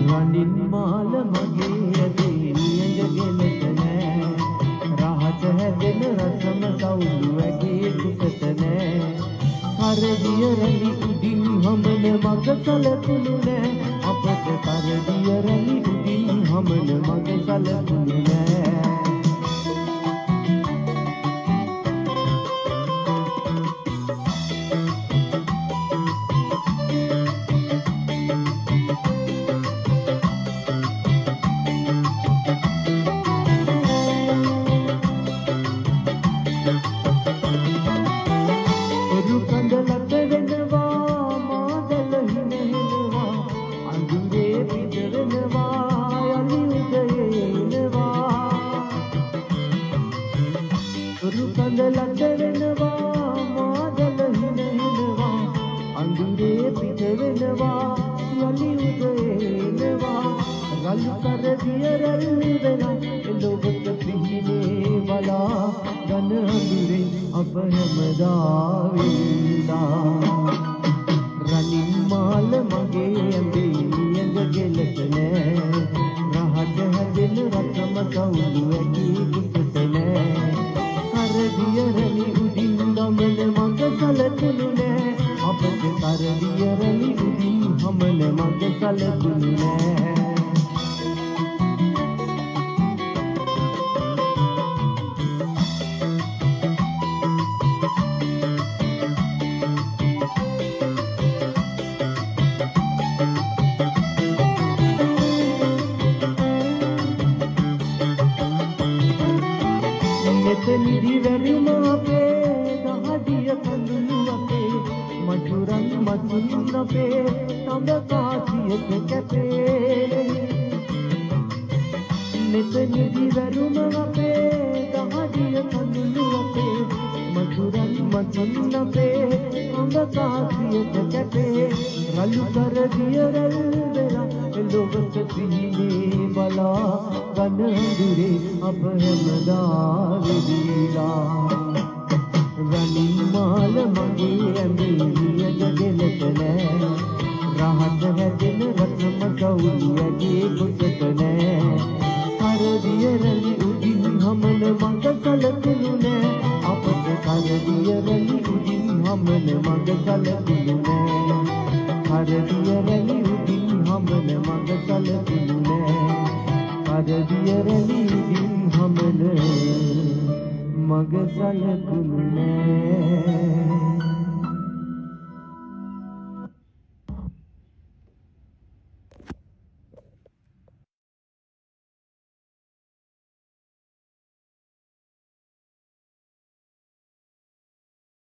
රණින් මාල මගේ ඇදී ඇඟගෙනට නෑ රහට හැදෙන රසම සවුළු ඇගේ කුසට නෑ කරදිය රැලි උඩින් හමන මග සලකුණු නෑ අපට කරදිය රැලි උඩින් හමන මග සලකුණු නෑ රණින් මාල මගේ ඇඳේ ඇඟගෙලට නෑ රහට හැදෙන රතම සවුළු ඇගේ කුසට නෑ කරදිය රැලි උඩින් දමන මග සලකුණු නෑ අපට කරදිය රැලි උඩින් හමන මග සලකුණු නෑ නිදි වැරුම අපේ දහදිය කඳුළු අපේ මధుරන් මතුන් අපේ තඹ කාසියක කැපේ මෙත නිදි වැරුම අපේ දහදිය කඳුළු අපේ මధుරන් මතුන් අපේ තඹ කාසියක කැපේ රළු කරදිය රැල් වෙලා එළොවට පිහිනේ බලා ගනඳුරේ අප හැමදා වෙදීලා රණින් මාල මගේ ඇඳේ ඇඟගෙලට නෑ රහට හැදෙන රතම සවුළු ඇගේ කුසට නෑ කරදිය රැලි උඩින් හමන මග සලකුණු නෑ අපට කරදිය රැලි උඩින් හමන මග සලකුණු නෑ කරදිය රැලි උඩින් හමන මග සලකුණු නෑ කරදිය රැලි උඩින් හමන මග සලකුණු නෑ